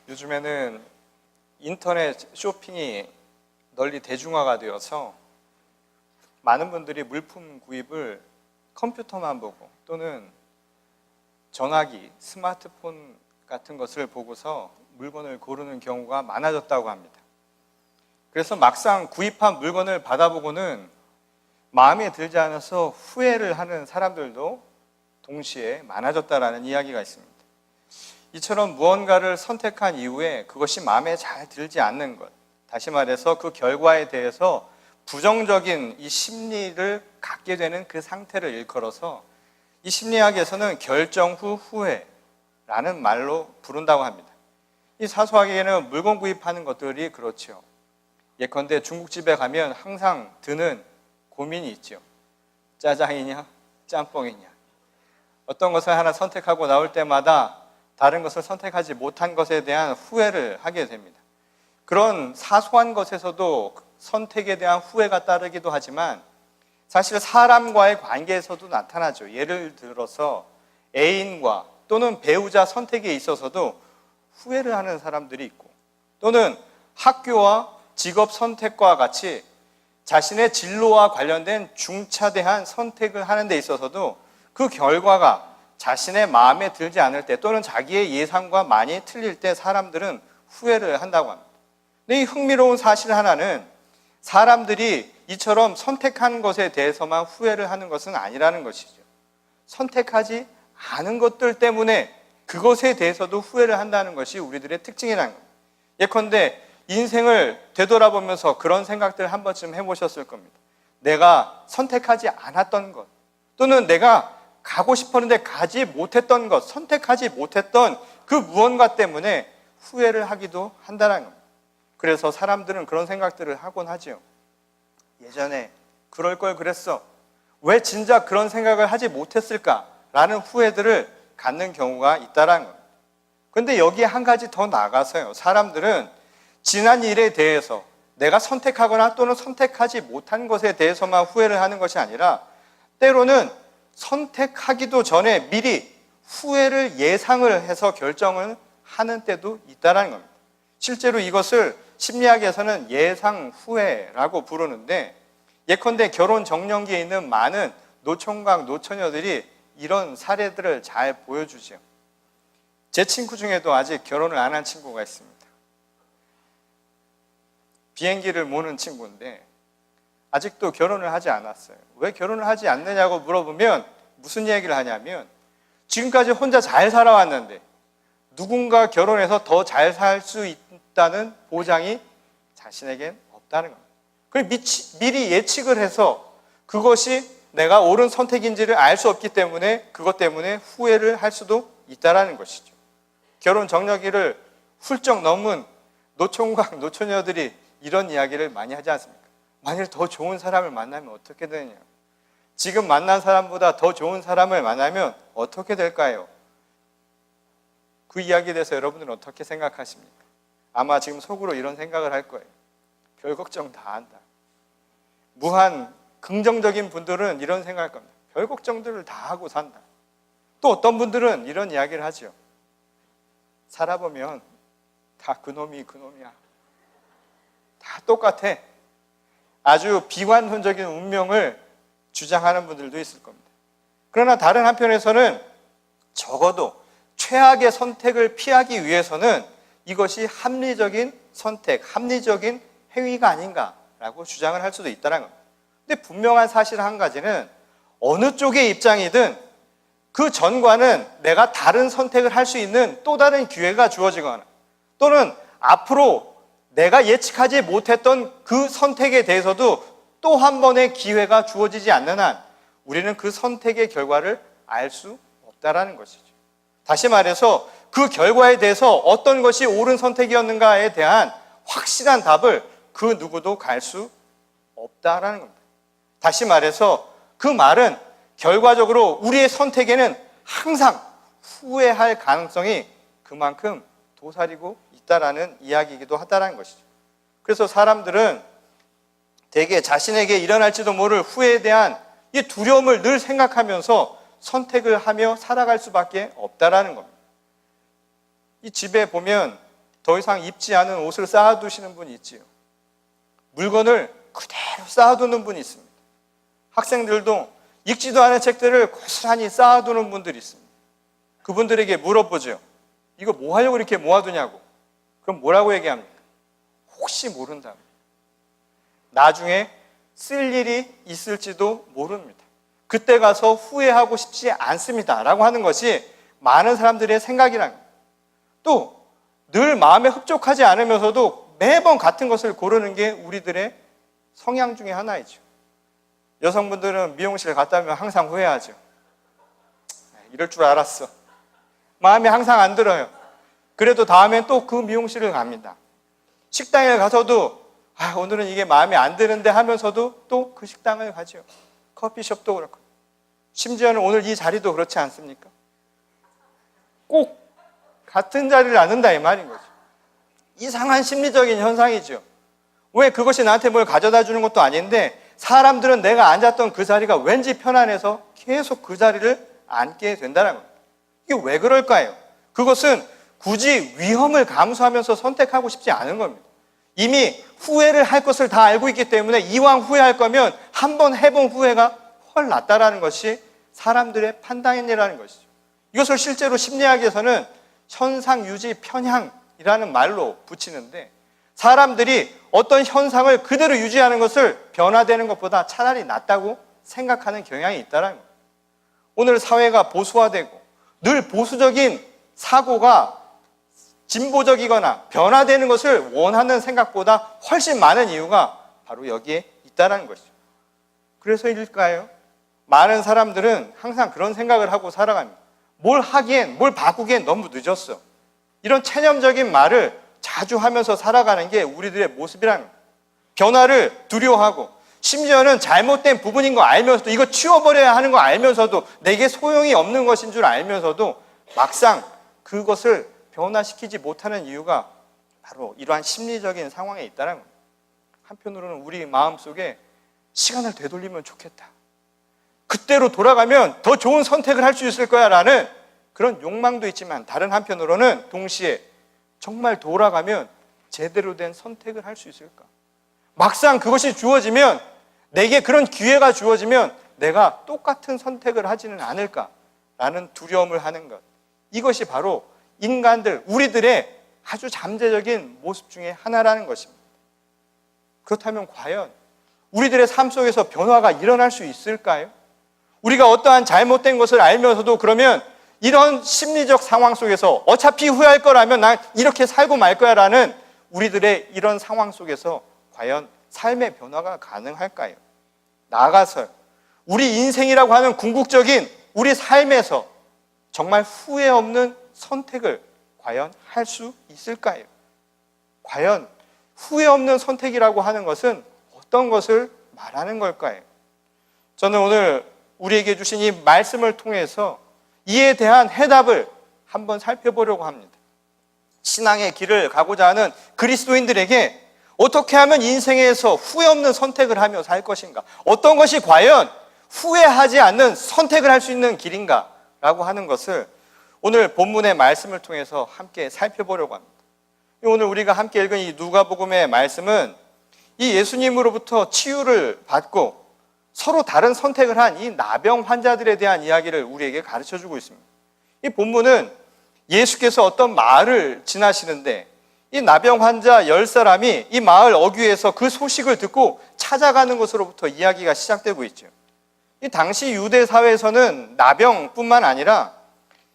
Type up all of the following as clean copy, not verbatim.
요즘에는 인터넷 쇼핑이 널리 대중화가 되어서 많은 분들이 물품 구입을 컴퓨터만 보고 또는 전화기, 스마트폰 같은 것을 보고서 물건을 고르는 경우가 많아졌다고 합니다. 그래서 막상 구입한 물건을 받아보고는 마음에 들지 않아서 후회를 하는 사람들도 동시에 많아졌다라는 이야기가 있습니다. 이처럼 무언가를 선택한 이후에 그것이 마음에 잘 들지 않는 것, 다시 말해서 그 결과에 대해서 부정적인 이 심리를 갖게 되는 그 상태를 일컬어서 이 심리학에서는 결정 후 후회라는 말로 부른다고 합니다. 이 사소하게는 물건 구입하는 것들이 그렇죠. 예컨대 중국집에 가면 항상 드는 고민이 있죠. 짜장이냐 짬뽕이냐. 어떤 것을 하나 선택하고 나올 때마다 다른 것을 선택하지 못한 것에 대한 후회를 하게 됩니다. 그런 사소한 것에서도 선택에 대한 후회가 따르기도 하지만 사실 사람과의 관계에서도 나타나죠. 예를 들어서 애인과 또는 배우자 선택에 있어서도 후회를 하는 사람들이 있고, 또는 학교와 직업 선택과 같이 자신의 진로와 관련된 중차대한 선택을 하는 데 있어서도 그 결과가 자신의 마음에 들지 않을 때 또는 자기의 예상과 많이 틀릴 때 사람들은 후회를 한다고 합니다. 근데 이 흥미로운 사실 하나는 사람들이 이처럼 선택한 것에 대해서만 후회를 하는 것은 아니라는 것이죠. 선택하지 않은 것들 때문에 그것에 대해서도 후회를 한다는 것이 우리들의 특징이라는 겁니다. 예컨대 인생을 되돌아보면서 그런 생각들 한 번쯤 해보셨을 겁니다. 내가 선택하지 않았던 것, 또는 내가 가고 싶었는데 가지 못했던 것, 선택하지 못했던 그 무언가 때문에 후회를 하기도 한다는 겁니다. 그래서 사람들은 그런 생각들을 하곤 하죠. 예전에 그럴 걸 그랬어. 왜 진작 그런 생각을 하지 못했을까라는 후회들을 갖는 경우가 있다는 겁니다. 그런데 여기에 한 가지 더 나아가서요. 사람들은 지난 일에 대해서 내가 선택하거나 또는 선택하지 못한 것에 대해서만 후회를 하는 것이 아니라 때로는 선택하기도 전에 미리 후회를 예상을 해서 결정을 하는 때도 있다는 겁니다. 실제로 이것을 심리학에서는 예상 후회라고 부르는데, 예컨대 결혼 정년기에 있는 많은 노총각, 노처녀들이 이런 사례들을 잘 보여주죠. 제 친구 중에도 아직 결혼을 안 한 친구가 있습니다. 비행기를 모는 친구인데 아직도 결혼을 하지 않았어요. 왜 결혼을 하지 않느냐고 물어보면 무슨 얘기를 하냐면, 지금까지 혼자 잘 살아왔는데 누군가 결혼해서 더 잘 살 수 있다는 보장이 자신에겐 없다는 겁니다. 그걸 미리 예측을 해서 그것이 내가 옳은 선택인지를 알 수 없기 때문에 그것 때문에 후회를 할 수도 있다는 것이죠. 결혼 정년기를 훌쩍 넘은 노총각, 노처녀들이 이런 이야기를 많이 하지 않습니까? 만일 더 좋은 사람을 만나면 어떻게 되느냐? 지금 만난 사람보다 더 좋은 사람을 만나면 어떻게 될까요? 그 이야기에 대해서 여러분들은 어떻게 생각하십니까? 아마 지금 속으로 이런 생각을 할 거예요. 별 걱정 다 한다. 무한 긍정적인 분들은 이런 생각할 겁니다. 별 걱정들을 다 하고 산다. 또 어떤 분들은 이런 이야기를 하죠. 살아보면 다 그놈이 그놈이야. 다 똑같아. 아주 비관론적인 운명을 주장하는 분들도 있을 겁니다. 그러나 다른 한편에서는 적어도 최악의 선택을 피하기 위해서는 이것이 합리적인 선택, 합리적인 행위가 아닌가라고 주장을 할 수도 있다는 겁니다. 근데 분명한 사실 한 가지는 어느 쪽의 입장이든 그 전과는 내가 다른 선택을 할 수 있는 또 다른 기회가 주어지거나 또는 앞으로 내가 예측하지 못했던 그 선택에 대해서도 또 한 번의 기회가 주어지지 않는 한 우리는 그 선택의 결과를 알 수 없다라는 것이죠. 다시 말해서 그 결과에 대해서 어떤 것이 옳은 선택이었는가에 대한 확실한 답을 그 누구도 갈 수 없다라는 겁니다. 다시 말해서 그 말은 결과적으로 우리의 선택에는 항상 후회할 가능성이 그만큼 도사리고 있다라는 이야기이기도 하다라는 것이죠. 그래서 사람들은 대개 자신에게 일어날지도 모를 후회에 대한 이 두려움을 늘 생각하면서 선택을 하며 살아갈 수밖에 없다라는 겁니다. 이 집에 보면 더 이상 입지 않은 옷을 쌓아두시는 분이 있지요. 물건을 그대로 쌓아두는 분이 있습니다. 학생들도 읽지도 않은 책들을 고스란히 쌓아두는 분들이 있습니다. 그분들에게 물어보죠. 이거 뭐 하려고 이렇게 모아두냐고. 그럼 뭐라고 얘기합니까? 혹시 모른다. 나중에 쓸 일이 있을지도 모릅니다. 그때 가서 후회하고 싶지 않습니다. 라고 하는 것이 많은 사람들의 생각이란 거예요. 또 늘 마음에 흡족하지 않으면서도 매번 같은 것을 고르는 게 우리들의 성향 중에 하나이죠. 여성분들은 미용실 갔다 오면 항상 후회하죠. 이럴 줄 알았어. 마음에 항상 안 들어요. 그래도 다음엔 또 그 미용실을 갑니다. 식당에 가서도 오늘은 이게 마음에 안 드는데 하면서도 또 그 식당을 가죠. 커피숍도 그렇고. 심지어는 오늘 이 자리도 그렇지 않습니까? 꼭 같은 자리를 앉는다 이 말인 거죠. 이상한 심리적인 현상이죠. 왜 그것이 나한테 뭘 가져다 주는 것도 아닌데 사람들은 내가 앉았던 그 자리가 왠지 편안해서 계속 그 자리를 앉게 된다는 겁니다. 이게 왜 그럴까요? 그것은 굳이 위험을 감수하면서 선택하고 싶지 않은 겁니다. 이미 후회를 할 것을 다 알고 있기 때문에 이왕 후회할 거면 한번 해본 후회가 훨 낫다라는 것이 사람들의 판단이라는 것이죠. 이것을 실제로 심리학에서는 현상유지 편향이라는 말로 붙이는데 사람들이 어떤 현상을 그대로 유지하는 것을 변화되는 것보다 차라리 낫다고 생각하는 경향이 있다는 거예요. 오늘 사회가 보수화되고 늘 보수적인 사고가 진보적이거나 변화되는 것을 원하는 생각보다 훨씬 많은 이유가 바로 여기에 있다는 것이죠. 그래서일까요? 많은 사람들은 항상 그런 생각을 하고 살아갑니다. 뭘 하기엔, 뭘 바꾸기엔 너무 늦었어. 이런 체념적인 말을 자주 하면서 살아가는 게 우리들의 모습이라는 거예요. 변화를 두려워하고 심지어는 잘못된 부분인 거 알면서도 이거 치워버려야 하는 거 알면서도 내게 소용이 없는 것인 줄 알면서도 막상 그것을 변화시키지 못하는 이유가 바로 이러한 심리적인 상황에 있다는 겁니다. 한편으로는 우리 마음속에 시간을 되돌리면 좋겠다. 그때로 돌아가면 더 좋은 선택을 할 수 있을 거야 라는 그런 욕망도 있지만 다른 한편으로는 동시에 정말 돌아가면 제대로 된 선택을 할 수 있을까? 막상 그것이 주어지면 내게 그런 기회가 주어지면 내가 똑같은 선택을 하지는 않을까라는 두려움을 하는 것. 이것이 바로 인간들, 우리들의 아주 잠재적인 모습 중에 하나라는 것입니다. 그렇다면 과연 우리들의 삶 속에서 변화가 일어날 수 있을까요? 우리가 어떠한 잘못된 것을 알면서도 그러면 이런 심리적 상황 속에서 어차피 후회할 거라면 난 이렇게 살고 말 거야 라는 우리들의 이런 상황 속에서 과연 삶의 변화가 가능할까요? 나아가서 우리 인생이라고 하는 궁극적인 우리 삶에서 정말 후회 없는 선택을 과연 할 수 있을까요? 과연 후회 없는 선택이라고 하는 것은 어떤 것을 말하는 걸까요? 저는 오늘 우리에게 주신 이 말씀을 통해서 이에 대한 해답을 한번 살펴보려고 합니다. 신앙의 길을 가고자 하는 그리스도인들에게 어떻게 하면 인생에서 후회 없는 선택을 하며 살 것인가? 어떤 것이 과연 후회하지 않는 선택을 할 수 있는 길인가? 라고 하는 것을 오늘 본문의 말씀을 통해서 함께 살펴보려고 합니다. 오늘 우리가 함께 읽은 이 누가복음의 말씀은 이 예수님으로부터 치유를 받고 서로 다른 선택을 한 이 나병 환자들에 대한 이야기를 우리에게 가르쳐주고 있습니다. 이 본문은 예수께서 어떤 마을을 지나시는데 이 나병 환자 10사람이 이 마을 어귀에서 그 소식을 듣고 찾아가는 것으로부터 이야기가 시작되고 있죠. 이 당시 유대 사회에서는 나병뿐만 아니라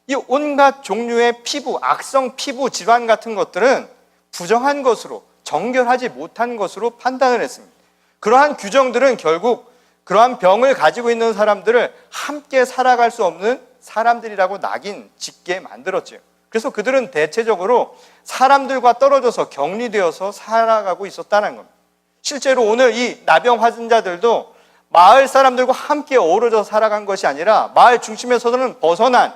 이 온갖 종류의 피부, 악성 피부 질환 같은 것들은 부정한 것으로, 정결하지 못한 것으로 판단을 했습니다. 그러한 규정들은 결국 그러한 병을 가지고 있는 사람들을 함께 살아갈 수 없는 사람들이라고 낙인 짓게 만들었죠. 그래서 그들은 대체적으로 사람들과 떨어져서 격리되어서 살아가고 있었다는 겁니다. 실제로 오늘 이 나병 환자들도 마을 사람들과 함께 어우러져 살아간 것이 아니라 마을 중심에서는 벗어난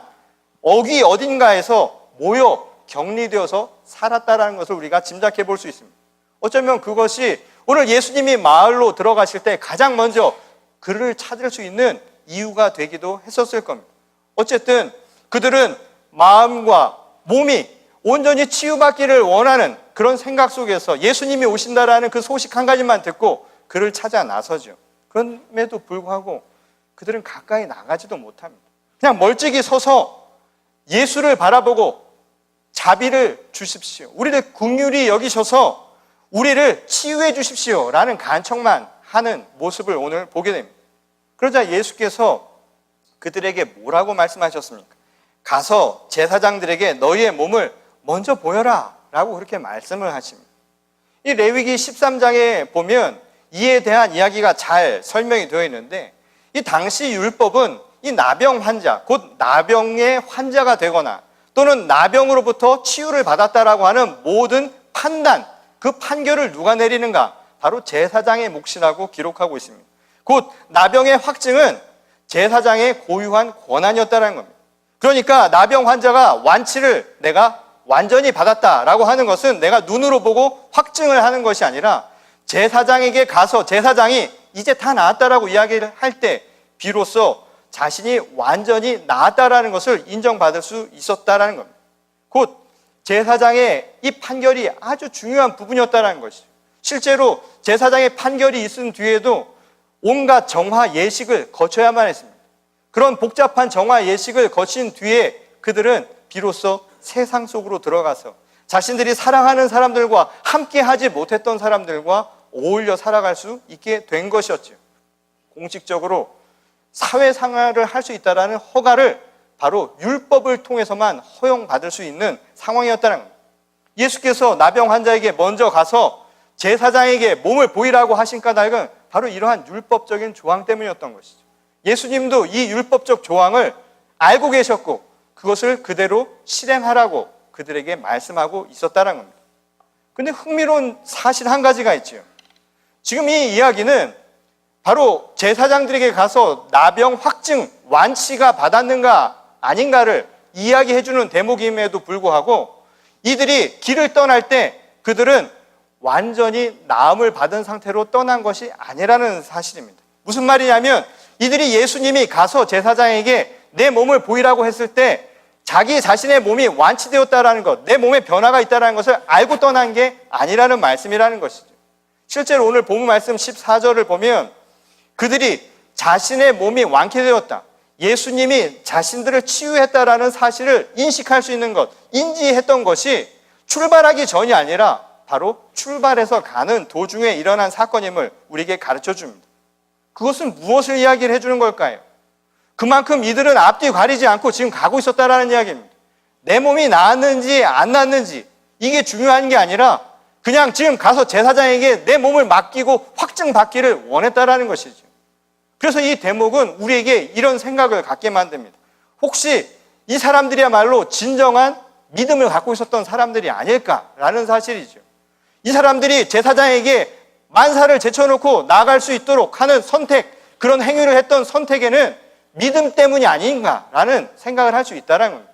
어귀 어딘가에서 모여 격리되어서 살았다는 것을 우리가 짐작해 볼 수 있습니다. 어쩌면 그것이 오늘 예수님이 마을로 들어가실 때 가장 먼저 그를 찾을 수 있는 이유가 되기도 했었을 겁니다. 어쨌든 그들은 마음과 몸이 온전히 치유받기를 원하는 그런 생각 속에서 예수님이 오신다라는 그 소식 한 가지만 듣고 그를 찾아 나서죠. 그럼에도 불구하고 그들은 가까이 나가지도 못합니다. 그냥 멀찍이 서서 예수를 바라보고 자비를 주십시오, 우리를 긍휼히 여기셔서 우리를 치유해 주십시오 라는 간청만 하는 모습을 오늘 보게 됩니다. 그러자 예수께서 그들에게 뭐라고 말씀하셨습니까? 가서 제사장들에게 너희의 몸을 먼저 보여라 라고 그렇게 말씀을 하십니다. 이 레위기 13장에 보면 이에 대한 이야기가 잘 설명이 되어 있는데, 이 당시 율법은 이 나병 환자, 곧 나병의 환자가 되거나 또는 나병으로부터 치유를 받았다라고 하는 모든 판단, 그 판결을 누가 내리는가? 바로 제사장의 몫이라고 기록하고 있습니다. 곧 나병의 확증은 제사장의 고유한 권한이었다는 겁니다. 그러니까 나병 환자가 완치를 내가 완전히 받았다라고 하는 것은 내가 눈으로 보고 확증을 하는 것이 아니라 제사장에게 가서 제사장이 이제 다 나았다라고 이야기를 할 때 비로소 자신이 완전히 나았다라는 것을 인정받을 수 있었다라는 겁니다. 곧 제사장의 이 판결이 아주 중요한 부분이었다는 것이죠. 실제로 제사장의 판결이 있은 뒤에도 온갖 정화 예식을 거쳐야만 했습니다. 그런 복잡한 정화 예식을 거친 뒤에 그들은 비로소 세상 속으로 들어가서 자신들이 사랑하는 사람들과 함께 하지 못했던 사람들과 어울려 살아갈 수 있게 된 것이었죠. 공식적으로 사회생활을 할 수 있다는 허가를 바로 율법을 통해서만 허용받을 수 있는 상황이었다는 겁니다. 예수께서 나병 환자에게 먼저 가서 제사장에게 몸을 보이라고 하신 까닭은 바로 이러한 율법적인 조항 때문이었던 것이죠. 예수님도 이 율법적 조항을 알고 계셨고 그것을 그대로 실행하라고 그들에게 말씀하고 있었다는 겁니다. 그런데 흥미로운 사실 한 가지가 있죠. 지금 이 이야기는 바로 제사장들에게 가서 나병 확증, 완치가 받았는가 아닌가를 이야기해주는 대목임에도 불구하고 이들이 길을 떠날 때 그들은 완전히 나음을 받은 상태로 떠난 것이 아니라는 사실입니다. 무슨 말이냐면 이들이 예수님이 가서 제사장에게 내 몸을 보이라고 했을 때 자기 자신의 몸이 완치되었다라는 것, 내 몸에 변화가 있다는 것을 알고 떠난 게 아니라는 말씀이라는 것이죠. 실제로 오늘 본문 말씀 14절을 보면 그들이 자신의 몸이 완쾌되었다, 예수님이 자신들을 치유했다라는 사실을 인식할 수 있는 것, 인지했던 것이 출발하기 전이 아니라 바로 출발해서 가는 도중에 일어난 사건임을 우리에게 가르쳐 줍니다. 그것은 무엇을 이야기를 해주는 걸까요? 그만큼 이들은 앞뒤 가리지 않고 지금 가고 있었다라는 이야기입니다. 내 몸이 나았는지 안 나았는지 이게 중요한 게 아니라 그냥 지금 가서 제사장에게 내 몸을 맡기고 확증받기를 원했다라는 것이죠. 그래서 이 대목은 우리에게 이런 생각을 갖게 만듭니다. 혹시 이 사람들이야말로 진정한 믿음을 갖고 있었던 사람들이 아닐까라는 사실이죠. 이 사람들이 제사장에게 만사를 제쳐놓고 나아갈 수 있도록 하는 선택, 그런 행위를 했던 선택에는 믿음 때문이 아닌가라는 생각을 할 수 있다는 겁니다.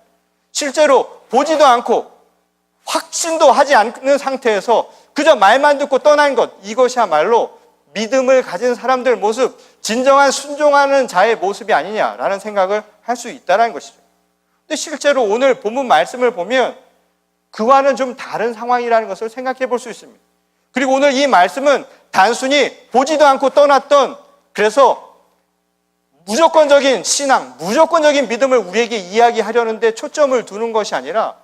실제로 보지도 않고 확신도 하지 않는 상태에서 그저 말만 듣고 떠난 것, 이것이야말로 믿음을 가진 사람들 모습, 진정한 순종하는 자의 모습이 아니냐라는 생각을 할 수 있다는 것이죠. 근데 실제로 오늘 본문 말씀을 보면 그와는 좀 다른 상황이라는 것을 생각해 볼 수 있습니다. 그리고 오늘 이 말씀은 단순히 보지도 않고 떠났던, 그래서 무조건적인 신앙, 무조건적인 믿음을 우리에게 이야기하려는데 초점을 두는 것이 아니라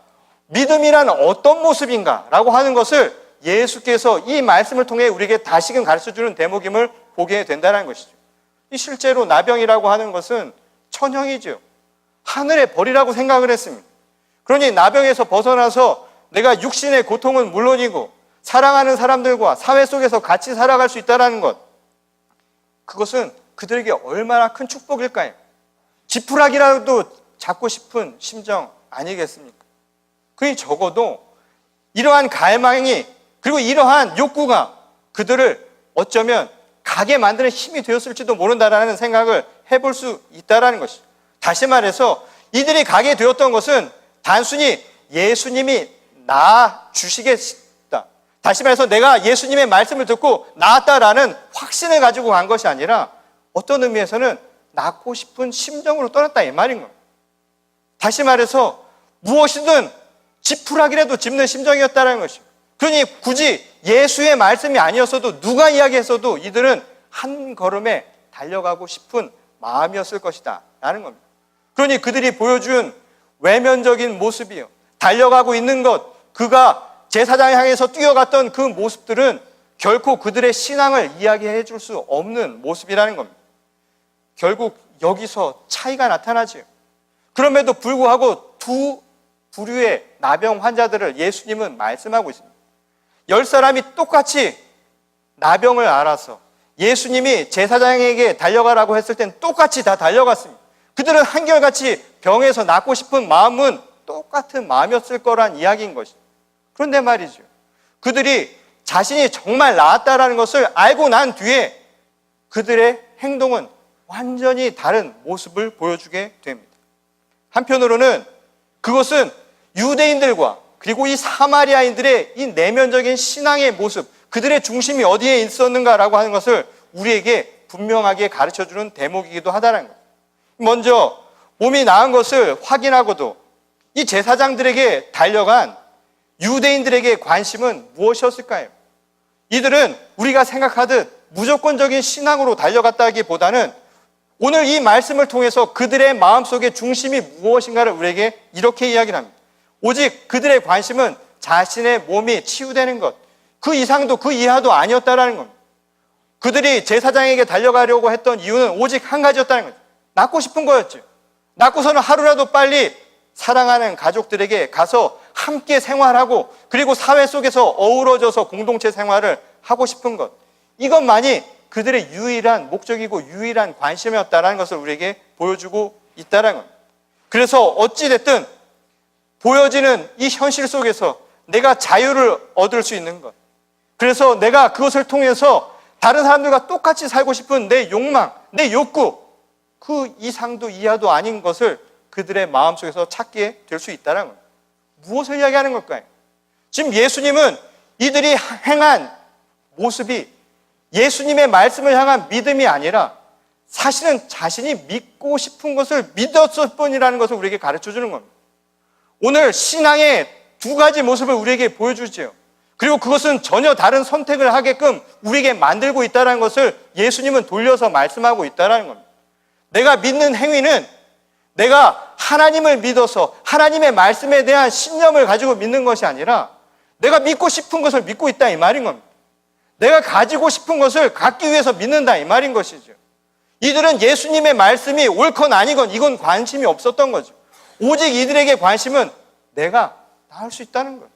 믿음이란 어떤 모습인가라고 하는 것을 예수께서 이 말씀을 통해 우리에게 다시금 가르쳐주는 대목임을 보게 된다는 것이죠. 실제로 나병이라고 하는 것은 천형이죠. 하늘의 벌이라고 생각을 했습니다. 그러니 나병에서 벗어나서 내가 육신의 고통은 물론이고 사랑하는 사람들과 사회 속에서 같이 살아갈 수 있다는 것, 그것은 그들에게 얼마나 큰 축복일까요? 지푸라기라도 잡고 싶은 심정 아니겠습니까? 그니 적어도 이러한 갈망이, 그리고 이러한 욕구가 그들을 어쩌면 가게 만드는 힘이 되었을지도 모른다라는 생각을 해볼 수 있다는 것이죠. 다시 말해서 이들이 가게 되었던 것은 단순히 예수님이 나아 주시겠다, 다시 말해서 내가 예수님의 말씀을 듣고 나았다라는 확신을 가지고 간 것이 아니라 어떤 의미에서는 낳고 싶은 심정으로 떠났다 이 말인 겁니다. 다시 말해서 무엇이든 지푸라기라도 짚는 심정이었다는 것이죠. 그러니 굳이 예수의 말씀이 아니었어도 누가 이야기했어도 이들은 한 걸음에 달려가고 싶은 마음이었을 것이다 라는 겁니다. 그러니 그들이 보여준 외면적인 모습이요, 달려가고 있는 것, 그가 제사장 향해서 뛰어갔던 그 모습들은 결코 그들의 신앙을 이야기해 줄 수 없는 모습이라는 겁니다. 결국 여기서 차이가 나타나지요. 그럼에도 불구하고 두 부류의 나병 환자들을 예수님은 말씀하고 있습니다. 10사람이 똑같이 나병을 앓아서 예수님이 제사장에게 달려가라고 했을 땐 똑같이 다 달려갔습니다. 그들은 한결같이 병에서 낫고 싶은 마음은 똑같은 마음이었을 거란 이야기인 것이죠. 그런데 말이죠, 그들이 자신이 정말 나았다라는 것을 알고 난 뒤에 그들의 행동은 완전히 다른 모습을 보여주게 됩니다. 한편으로는 그것은 유대인들과 그리고 이 사마리아인들의 이 내면적인 신앙의 모습, 그들의 중심이 어디에 있었는가라고 하는 것을 우리에게 분명하게 가르쳐주는 대목이기도 하다는 거예요. 먼저 몸이 나은 것을 확인하고도 이 제사장들에게 달려간 유대인들에게 관심은 무엇이었을까요? 이들은 우리가 생각하듯 무조건적인 신앙으로 달려갔다기보다는 오늘 이 말씀을 통해서 그들의 마음속의 중심이 무엇인가를 우리에게 이렇게 이야기를 합니다. 오직 그들의 관심은 자신의 몸이 치유되는 것, 그 이상도 그 이하도 아니었다라는 겁니다. 그들이 제사장에게 달려가려고 했던 이유는 오직 한 가지였다는 거죠. 낫고 싶은 거였죠. 낫고서는 하루라도 빨리 사랑하는 가족들에게 가서 함께 생활하고 그리고 사회 속에서 어우러져서 공동체 생활을 하고 싶은 것, 이것만이 그들의 유일한 목적이고 유일한 관심이었다는 것을 우리에게 보여주고 있다는 겁니다. 그래서 어찌됐든 보여지는 이 현실 속에서 내가 자유를 얻을 수 있는 것, 그래서 내가 그것을 통해서 다른 사람들과 똑같이 살고 싶은 내 욕망, 내 욕구, 그 이상도 이하도 아닌 것을 그들의 마음속에서 찾게 될 수 있다는 겁니다. 무엇을 이야기하는 걸까요? 지금 예수님은 이들이 행한 모습이 예수님의 말씀을 향한 믿음이 아니라 사실은 자신이 믿고 싶은 것을 믿었을 뿐이라는 것을 우리에게 가르쳐주는 겁니다. 오늘 신앙의 두 가지 모습을 우리에게 보여주지요. 그리고 그것은 전혀 다른 선택을 하게끔 우리에게 만들고 있다는 것을 예수님은 돌려서 말씀하고 있다는 겁니다. 내가 믿는 행위는 내가 하나님을 믿어서 하나님의 말씀에 대한 신념을 가지고 믿는 것이 아니라 내가 믿고 싶은 것을 믿고 있다 이 말인 겁니다. 내가 가지고 싶은 것을 갖기 위해서 믿는다 이 말인 것이죠. 이들은 예수님의 말씀이 옳건 아니건 이건 관심이 없었던 거죠. 오직 이들에게 관심은 내가 나을 수 있다는 거예요.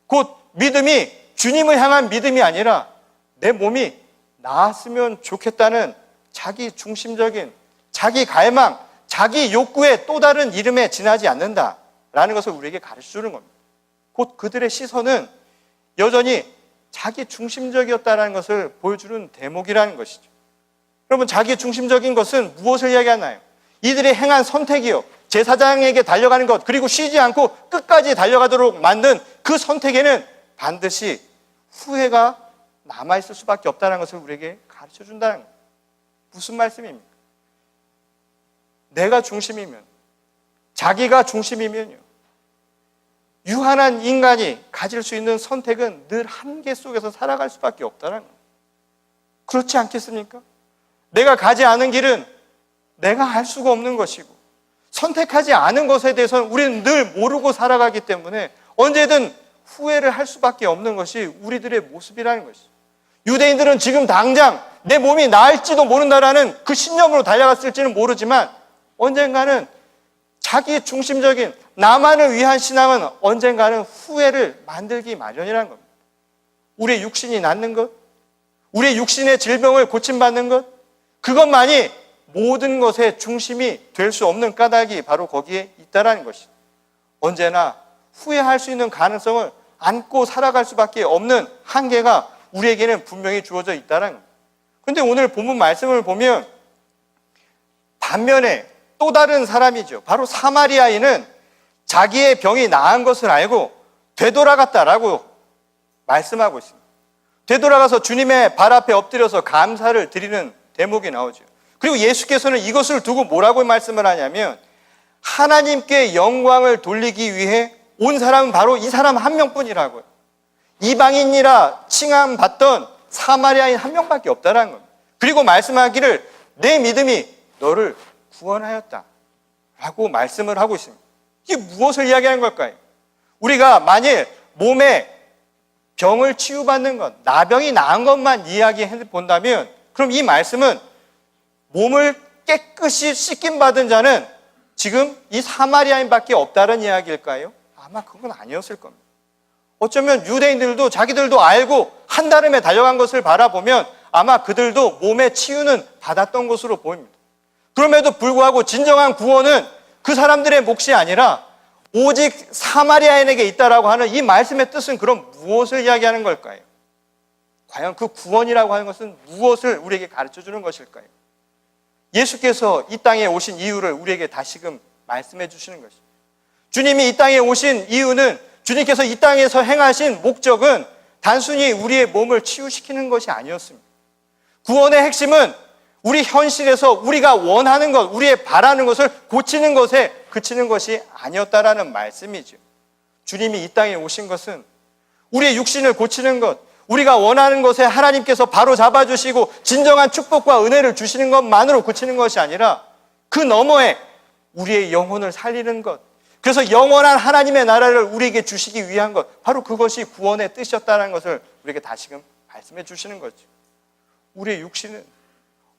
곧 믿음이 주님을 향한 믿음이 아니라 내 몸이 나았으면 좋겠다는 자기 중심적인 자기 갈망, 자기 욕구의 또 다른 이름에 지나지 않는다라는 것을 우리에게 가르쳐주는 겁니다. 곧 그들의 시선은 여전히 자기 중심적이었다는 것을 보여주는 대목이라는 것이죠. 여러분, 자기 중심적인 것은 무엇을 이야기하나요? 이들이 행한 선택이요, 제사장에게 달려가는 것, 그리고 쉬지 않고 끝까지 달려가도록 만든 그 선택에는 반드시 후회가 남아있을 수밖에 없다는 것을 우리에게 가르쳐준다는 거예요. 무슨 말씀입니까? 내가 중심이면, 자기가 중심이면요, 유한한 인간이 가질 수 있는 선택은 늘 한계 속에서 살아갈 수밖에 없다는 거예요. 그렇지 않겠습니까? 내가 가지 않은 길은 내가 알 수가 없는 것이고, 선택하지 않은 것에 대해서는 우리는 늘 모르고 살아가기 때문에 언제든 후회를 할 수밖에 없는 것이 우리들의 모습이라는 것이죠. 유대인들은 지금 당장 내 몸이 나을지도 모른다라는 그 신념으로 달려갔을지는 모르지만 언젠가는 자기 중심적인 나만을 위한 신앙은 언젠가는 후회를 만들기 마련이라는 겁니다. 우리의 육신이 낫는 것, 우리의 육신의 질병을 고침받는 것, 그것만이 모든 것의 중심이 될 수 없는 까닭이 바로 거기에 있다는 것이죠. 언제나 후회할 수 있는 가능성을 안고 살아갈 수밖에 없는 한계가 우리에게는 분명히 주어져 있다는 겁니다. 그런데 오늘 본문 말씀을 보면 반면에 또 다른 사람이죠. 바로 사마리아인은 자기의 병이 나은 것을 알고 되돌아갔다라고 말씀하고 있습니다. 되돌아가서 주님의 발 앞에 엎드려서 감사를 드리는 대목이 나오죠. 그리고 예수께서는 이것을 두고 뭐라고 말씀을 하냐면 하나님께 영광을 돌리기 위해 온 사람은 바로 이 사람 한 명뿐이라고요. 이방인이라 칭함받던 사마리아인 한 명밖에 없다라는 겁니다. 그리고 말씀하기를 내 믿음이 너를 구원하였다 라고 말씀을 하고 있습니다. 이게 무엇을 이야기하는 걸까요? 우리가 만일 몸에 병을 치유받는 것, 나병이 나은 것만 이야기해 본다면 그럼 이 말씀은 몸을 깨끗이 씻김받은 자는 지금 이 사마리아인밖에 없다는 이야기일까요? 아마 그건 아니었을 겁니다. 어쩌면 유대인들도 자기들도 알고 한달음에 달려간 것을 바라보면 아마 그들도 몸의 치유는 받았던 것으로 보입니다. 그럼에도 불구하고 진정한 구원은 그 사람들의 몫이 아니라 오직 사마리아인에게 있다라고 하는 이 말씀의 뜻은 그럼 무엇을 이야기하는 걸까요? 과연 그 구원이라고 하는 것은 무엇을 우리에게 가르쳐 주는 것일까요? 예수께서 이 땅에 오신 이유를 우리에게 다시금 말씀해 주시는 것이죠. 주님이 이 땅에 오신 이유는 주님께서 이 땅에서 행하신 목적은 단순히 우리의 몸을 치유시키는 것이 아니었습니다. 구원의 핵심은 우리 현실에서 우리가 원하는 것, 우리의 바라는 것을 고치는 것에 그치는 것이 아니었다라는 말씀이죠. 주님이 이 땅에 오신 것은 우리의 육신을 고치는 것, 우리가 원하는 것에 하나님께서 바로 잡아주시고 진정한 축복과 은혜를 주시는 것만으로 그치는 것이 아니라 그 너머에 우리의 영혼을 살리는 것, 그래서 영원한 하나님의 나라를 우리에게 주시기 위한 것, 바로 그것이 구원의 뜻이었다는 것을 우리에게 다시금 말씀해 주시는 거죠. 우리의 육신은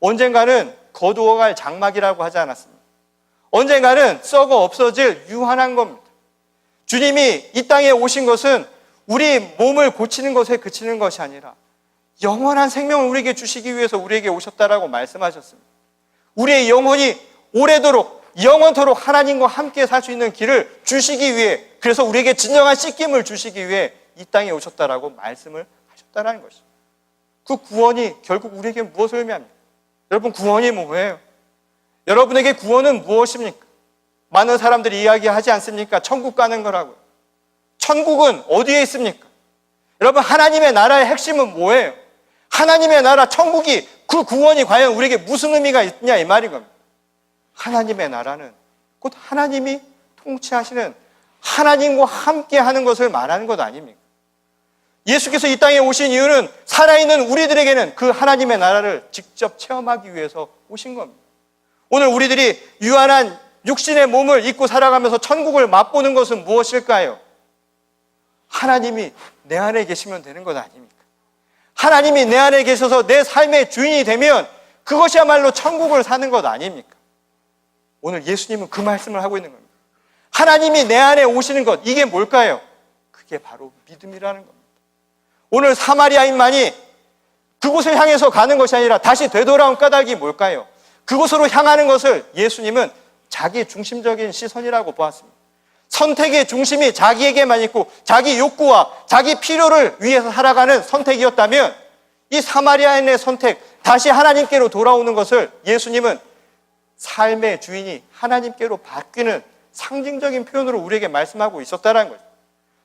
언젠가는 거두어갈 장막이라고 하지 않았습니다. 언젠가는 썩어 없어질 유한한 겁니다. 주님이 이 땅에 오신 것은 우리 몸을 고치는 것에 그치는 것이 아니라 영원한 생명을 우리에게 주시기 위해서 우리에게 오셨다라고 말씀하셨습니다. 우리의 영혼이 오래도록 영원토록 하나님과 함께 살 수 있는 길을 주시기 위해, 그래서 우리에게 진정한 씻김을 주시기 위해 이 땅에 오셨다라고 말씀을 하셨다라는 것이죠. 그 구원이 결국 우리에게 무엇을 의미합니까? 여러분, 구원이 뭐예요? 여러분에게 구원은 무엇입니까? 많은 사람들이 이야기하지 않습니까? 천국 가는 거라고요. 천국은 어디에 있습니까? 여러분, 하나님의 나라의 핵심은 뭐예요? 하나님의 나라, 천국이, 그 구원이 과연 우리에게 무슨 의미가 있냐 이 말인 겁니다. 하나님의 나라는 곧 하나님이 통치하시는 하나님과 함께 하는 것을 말하는 것 아닙니까? 예수께서 이 땅에 오신 이유는 살아있는 우리들에게는 그 하나님의 나라를 직접 체험하기 위해서 오신 겁니다. 오늘 우리들이 유한한 육신의 몸을 입고 살아가면서 천국을 맛보는 것은 무엇일까요? 하나님이 내 안에 계시면 되는 것 아닙니까? 하나님이 내 안에 계셔서 내 삶의 주인이 되면 그것이야말로 천국을 사는 것 아닙니까? 오늘 예수님은 그 말씀을 하고 있는 겁니다. 하나님이 내 안에 오시는 것, 이게 뭘까요? 그게 바로 믿음이라는 겁니다. 오늘 사마리아인만이 그곳을 향해서 가는 것이 아니라 다시 되돌아온 까닭이 뭘까요? 그곳으로 향하는 것을 예수님은 자기 중심적인 시선이라고 보았습니다. 선택의 중심이 자기에게만 있고 자기 욕구와 자기 필요를 위해서 살아가는 선택이었다면 이 사마리아인의 선택, 다시 하나님께로 돌아오는 것을 예수님은 삶의 주인이 하나님께로 바뀌는 상징적인 표현으로 우리에게 말씀하고 있었다는 거죠.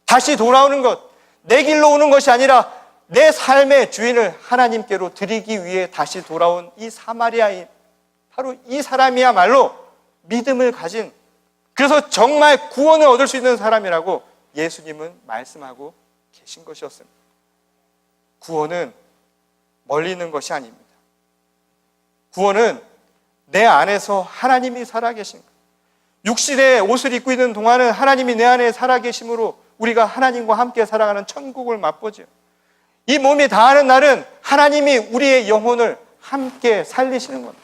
다시 돌아오는 것, 내 길로 오는 것이 아니라 내 삶의 주인을 하나님께로 드리기 위해 다시 돌아온 이 사마리아인, 바로 이 사람이야말로 믿음을 가진, 그래서 정말 구원을 얻을 수 있는 사람이라고 예수님은 말씀하고 계신 것이었습니다. 구원은 멀리 있는 것이 아닙니다. 구원은 내 안에서 하나님이 살아계신 것. 육신의 옷을 입고 있는 동안은 하나님이 내 안에 살아계심으로 우리가 하나님과 함께 살아가는 천국을 맛보죠. 이 몸이 다하는 날은 하나님이 우리의 영혼을 함께 살리시는 겁니다.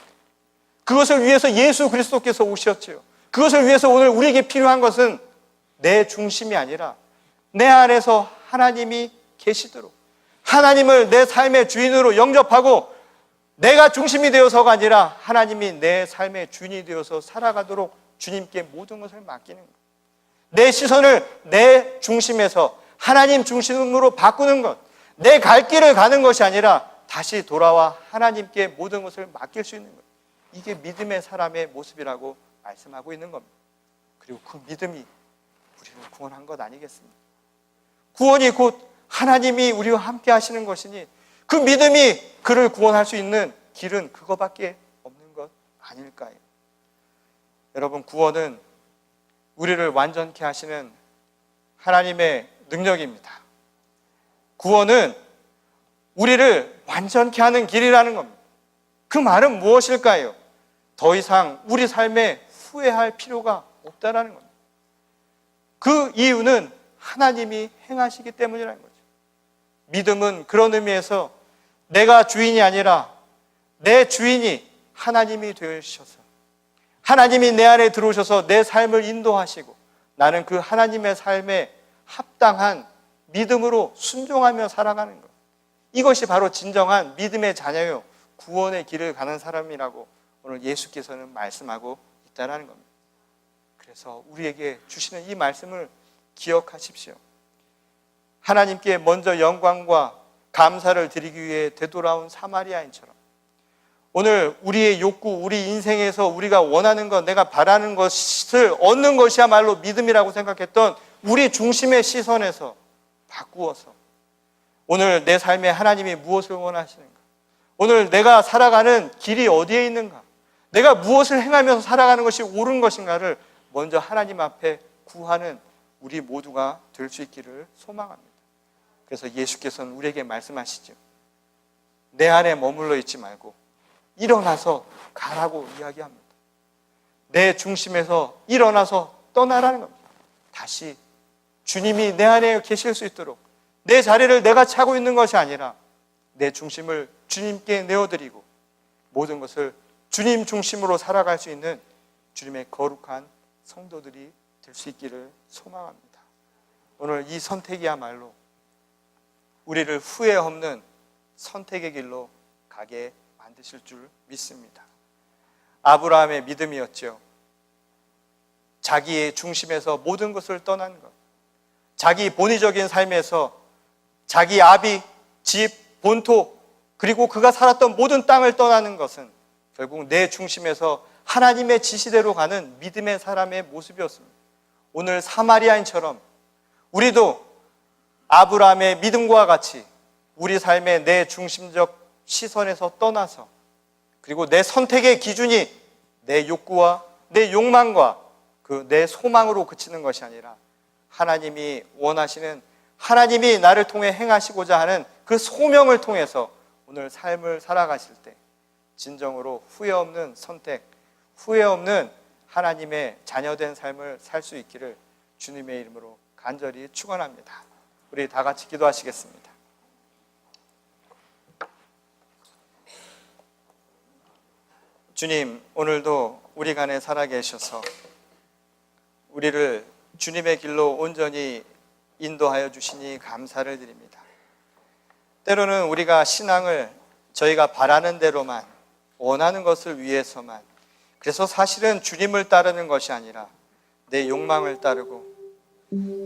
그것을 위해서 예수 그리스도께서 오셨지요. 그것을 위해서 오늘 우리에게 필요한 것은 내 중심이 아니라 내 안에서 하나님이 계시도록, 하나님을 내 삶의 주인으로 영접하고 내가 중심이 되어서가 아니라 하나님이 내 삶의 주인이 되어서 살아가도록 주님께 모든 것을 맡기는 것. 내 시선을 내 중심에서 하나님 중심으로 바꾸는 것, 내 갈 길을 가는 것이 아니라 다시 돌아와 하나님께 모든 것을 맡길 수 있는 것. 이게 믿음의 사람의 모습이라고 말씀하고 있는 겁니다. 그리고 그 믿음이 우리를 구원한 것 아니겠습니까? 구원이 곧 하나님이 우리와 함께 하시는 것이니 그 믿음이 그를 구원할 수 있는 길은 그거밖에 없는 것 아닐까요? 여러분, 구원은 우리를 완전케 하시는 하나님의 능력입니다. 구원은 우리를 완전케 하는 길이라는 겁니다. 그 말은 무엇일까요? 더 이상 우리 삶에 후회할 필요가 없다라는 겁니다. 그 이유는 하나님이 행하시기 때문이라는 거죠. 믿음은 그런 의미에서 내가 주인이 아니라 내 주인이 하나님이 되셔서 하나님이 내 안에 들어오셔서 내 삶을 인도하시고 나는 그 하나님의 삶에 합당한 믿음으로 순종하며 살아가는 것. 이것이 바로 진정한 믿음의 자녀요 구원의 길을 가는 사람이라고 오늘 예수께서는 말씀하고 있다는 겁니다. 그래서 우리에게 주시는 이 말씀을 기억하십시오. 하나님께 먼저 영광과 감사를 드리기 위해 되돌아온 사마리아인처럼 오늘 우리의 욕구, 우리 인생에서 우리가 원하는 것, 내가 바라는 것을 얻는 것이야말로 믿음이라고 생각했던 우리 중심의 시선에서 바꾸어서 오늘 내 삶에 하나님이 무엇을 원하시는가? 오늘 내가 살아가는 길이 어디에 있는가? 내가 무엇을 행하면서 살아가는 것이 옳은 것인가를 먼저 하나님 앞에 구하는 우리 모두가 될 수 있기를 소망합니다. 그래서 예수께서는 우리에게 말씀하시죠. 내 안에 머물러 있지 말고 일어나서 가라고 이야기합니다. 내 중심에서 일어나서 떠나라는 겁니다. 다시 주님이 내 안에 계실 수 있도록 내 자리를 내가 차고 있는 것이 아니라 내 중심을 주님께 내어드리고 모든 것을 주님 중심으로 살아갈 수 있는 주님의 거룩한 성도들이 될 수 있기를 소망합니다. 오늘 이 선택이야말로 우리를 후회 없는 선택의 길로 가게 만드실 줄 믿습니다. 아브라함의 믿음이었죠. 자기의 중심에서 모든 것을 떠난 것, 자기 본의적인 삶에서 자기 아비, 집, 본토 그리고 그가 살았던 모든 땅을 떠나는 것은 결국 내 중심에서 하나님의 지시대로 가는 믿음의 사람의 모습이었습니다. 오늘 사마리아인처럼 우리도 아브라함의 믿음과 같이 우리 삶의 내 중심적 시선에서 떠나서 그리고 내 선택의 기준이 내 욕구와 내 욕망과 그 내 소망으로 그치는 것이 아니라 하나님이 원하시는 하나님이 나를 통해 행하시고자 하는 그 소명을 통해서 오늘 삶을 살아가실 때 진정으로 후회 없는 선택, 후회 없는 하나님의 자녀된 삶을 살 수 있기를 주님의 이름으로 간절히 축원합니다. 우리 다 같이 기도하시겠습니다. 주님, 오늘도 우리 간에 살아계셔서 우리를 주님의 길로 온전히 인도하여 주시니 감사를 드립니다. 때로는 우리가 신앙을 저희가 바라는 대로만 원하는 것을 위해서만 그래서 사실은 주님을 따르는 것이 아니라 내 욕망을 따르고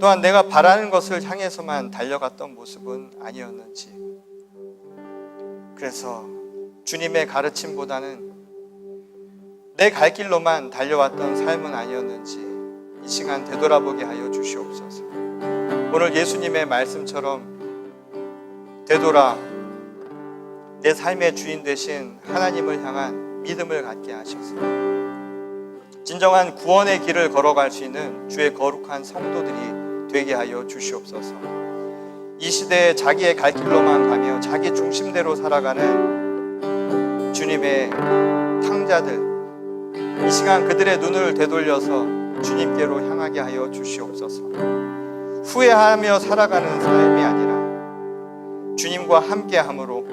또한 내가 바라는 것을 향해서만 달려갔던 모습은 아니었는지 그래서 주님의 가르침보다는 내 갈 길로만 달려왔던 삶은 아니었는지 이 시간 되돌아보게 하여 주시옵소서. 오늘 예수님의 말씀처럼 되돌아 내 삶의 주인 되신 하나님을 향한 믿음을 갖게 하셔서 진정한 구원의 길을 걸어갈 수 있는 주의 거룩한 성도들이 되게 하여 주시옵소서. 이 시대에 자기의 갈 길로만 가며 자기 중심대로 살아가는 주님의 탕자들 이 시간 그들의 눈을 되돌려서 주님께로 향하게 하여 주시옵소서. 후회하며 살아가는 삶이 아니라 주님과 함께함으로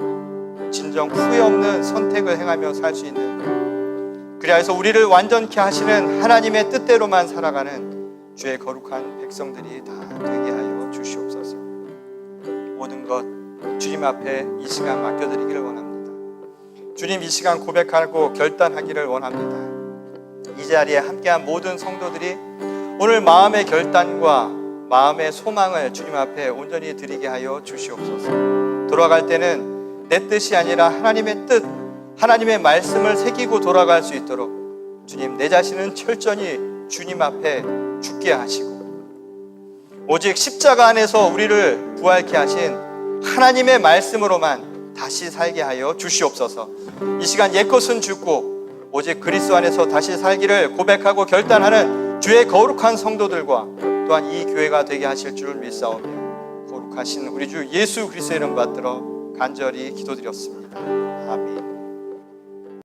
진정 후회 없는 선택을 행하며 살 수 있는 그리하여서 우리를 완전케 하시는 하나님의 뜻대로만 살아가는 주의 거룩한 백성들이 다 되게 하여 주시옵소서. 모든 것 주님 앞에 이 시간 맡겨드리기를 원합니다. 주님, 이 시간 고백하고 결단하기를 원합니다. 이 자리에 함께한 모든 성도들이 오늘 마음의 결단과 마음의 소망을 주님 앞에 온전히 드리게 하여 주시옵소서. 돌아갈 때는 내 뜻이 아니라 하나님의 뜻, 하나님의 말씀을 새기고 돌아갈 수 있도록 주님, 내 자신은 철저히 주님 앞에 죽게 하시고 오직 십자가 안에서 우리를 부활케 하신 하나님의 말씀으로만 다시 살게 하여 주시옵소서. 이 시간 옛것은 죽고 오직 그리스도 안에서 다시 살기를 고백하고 결단하는 주의 거룩한 성도들과 또한 이 교회가 되게 하실 줄 믿사오며 거룩하신 우리 주 예수 그리스도의 이름 받들어 간절히 기도드렸습니다. 아멘.